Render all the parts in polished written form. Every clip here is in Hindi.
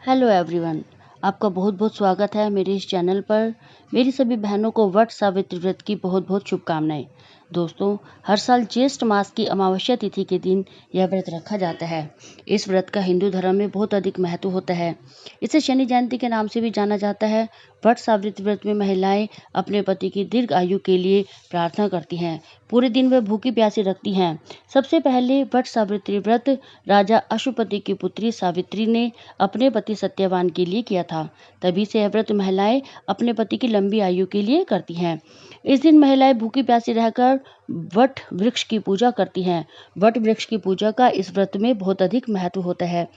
हेलो एवरीवन, आपका बहुत बहुत स्वागत है मेरे इस चैनल पर। मेरी सभी बहनों को वट सावित्री व्रत की बहुत बहुत शुभकामनाएं। दोस्तों, हर साल ज्येष्ठ मास की अमावस्या तिथि के दिन यह व्रत रखा जाता है। इस व्रत का हिंदू धर्म में बहुत अधिक महत्व होता है। इसे शनि जयंती के नाम से भी जाना जाता है। वट सावित्री व्रत में महिलाएं अपने पति की दीर्घ आयु के लिए प्रार्थना करती हैं। पूरे दिन वह भूखी प्यासी रखती हैं। सबसे पहले वट सावित्री व्रत राजा अश्वपति की पुत्री सावित्री ने अपने पति सत्यवान के लिए किया था। तभी से यह व्रत महिलाएं अपने पति की लंबी आयु के लिए करती हैं। इस दिन महिलाएं भूखी प्यासी रहकर वट वृक्ष की पूजा करती हैं। वट वृक्ष की पूजा का इस व्रत में बहुत अधिक महत्व होता है।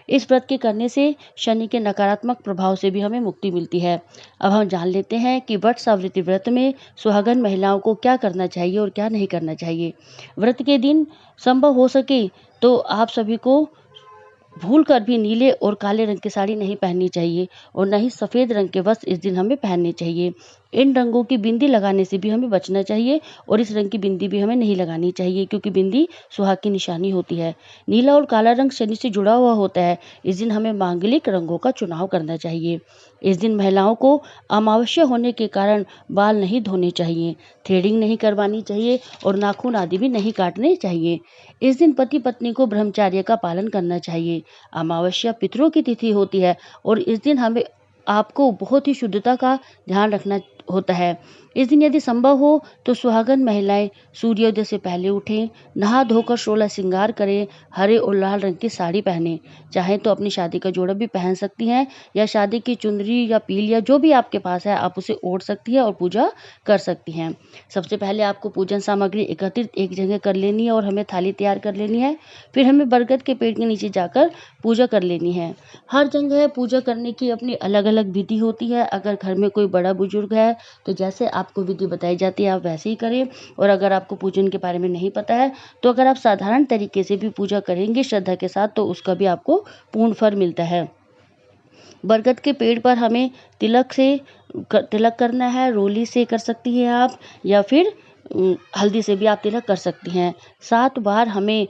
इस व्रत के करने से शनि के नकारात्मक प्रभाव से भी हमें मुक्ति मिलती है। अब हम जान लेते हैं कि वट सावित्री व्रत में सुहागन महिलाओं को क्या करना चाहिए और क्या नहीं करना चाहिए। व्रत के दिन संभव हो सके तो आप सभी को भूल कर भी नीले और काले रंग की साड़ी नहीं पहननी चाहिए और न ही सफ़ेद रंग के वस्त्र इस दिन हमें पहनने चाहिए। इन रंगों की बिंदी लगाने से भी हमें बचना चाहिए और इस रंग की बिंदी भी हमें नहीं लगानी चाहिए, क्योंकि बिंदी सुहाग की निशानी होती है। नीला और काला रंग शनि से जुड़ा हुआ होता है। इस दिन हमें मांगलिक रंगों का चुनाव करना चाहिए। इस दिन महिलाओं को अमावस्या होने के कारण बाल नहीं धोने चाहिए, थ्रेडिंग नहीं करवानी चाहिए और नाखून आदि भी नहीं काटने चाहिए। इस दिन पति पत्नी को ब्रह्मचर्य का पालन करना चाहिए। अमावस्या पितरों की तिथि होती है और इस दिन हमें आपको बहुत ही शुद्धता का ध्यान रखना होता है। इस दिन यदि संभव हो तो सुहागन महिलाएं सूर्योदय से पहले उठें, नहा धोकर 16 श्रृंगार करें, हरे और लाल रंग की साड़ी पहनें। चाहे तो अपनी शादी का जोड़ा भी पहन सकती हैं या शादी की चुनरी या पील या जो भी आपके पास है आप उसे ओढ़ सकती हैं और पूजा कर सकती हैं। सबसे पहले आपको पूजन सामग्री एकत्रित एक जगह कर लेनी है और हमें थाली तैयार कर लेनी है। फिर हमें बरगद के पेड़ के नीचे जाकर पूजा कर लेनी है। हर जगह पूजा करने की अपनी अलग अलग विधि होती है। अगर घर में कोई बड़ा बुजुर्ग है तो जैसे आपको विधि बताई जाती है आप वैसे ही करें, और अगर आपको पूजन के बारे में नहीं पता है तो अगर आप साधारण तरीके से भी पूजा करेंगे श्रद्धा के साथ तो उसका भी आपको पूर्ण फल मिलता है। बरगद के पेड़ पर हमें तिलक करना है। रोली से कर सकती हैं आप या फिर हल्दी से भी आप तिलक कर सकती हैं। 7 बार हमें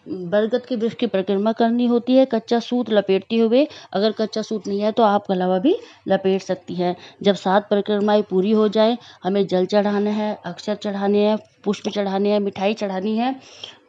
बरगद के वृक्ष की परिक्रमा करनी होती है कच्चा सूत लपेटते हुए। अगर कच्चा सूत नहीं है तो आप कलावा भी लपेट सकती हैं। जब 7 परिक्रमाएं पूरी हो जाए हमें जल चढ़ाना है, अक्षर चढ़ाने हैं, पुष्प चढ़ाने हैं, मिठाई चढ़ानी है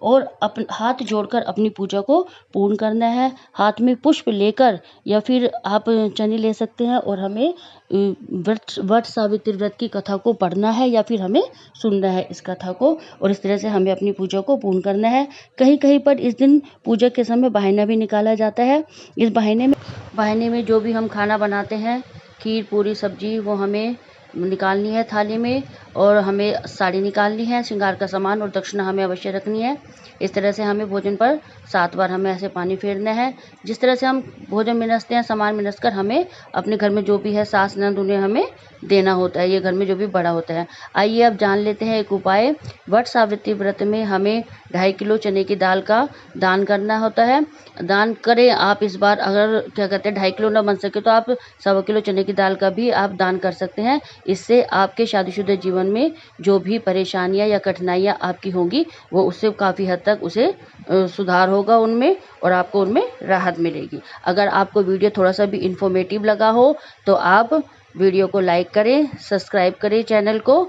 और हाथ जोड़कर अपनी पूजा को पूर्ण करना है। हाथ में पुष्प लेकर या फिर आप चनी ले सकते हैं और हमें वट सावित्री व्रत की कथा को पढ़ना है या फिर हमें सुनना है इस कथा को, और इस तरह से हमें अपनी पूजा को पूर्ण करना है। कहीं कहीं पर इस दिन पूजा के समय बहाना भी निकाला जाता है। इस बहाने में जो भी हम खाना बनाते हैं, खीर पूरी सब्जी, वो हमें निकालनी है थाली में, और हमें साड़ी निकालनी है, श्रृंगार का सामान और दक्षिणा हमें अवश्य रखनी है। इस तरह से हमें भोजन पर 7 बार हमें ऐसे पानी फेरना है। जिस तरह से हम भोजन मिनसते हैं, सामान मिनस कर हमें अपने घर में जो भी है सास नंद उन्हें हमें देना होता है, ये घर में जो भी बड़ा होता है। आइए अब जान लेते हैं एक उपाय। वट सावित्री व्रत में हमें 2.5 किलो चने की दाल का दान करना होता है। दान करें आप इस बार, अगर क्या कहते हैं 2.5 किलो ना बन सके तो आप 1.25 किलो चने की दाल का भी आप दान कर सकते हैं। इससे आपके शादीशुदा जीवन में जो भी परेशानियां या कठिनाइयां आपकी होंगी वो उससे काफ़ी हद तक उसे सुधार होगा उनमें और आपको उनमें राहत मिलेगी। अगर आपको वीडियो थोड़ा सा भी इंफॉर्मेटिव लगा हो तो आप वीडियो को लाइक करें, सब्सक्राइब करें चैनल को।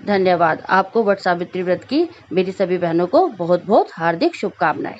धन्यवाद। आपको वट सावित्री व्रत की मेरी सभी बहनों को बहुत बहुत हार्दिक शुभकामनाएं।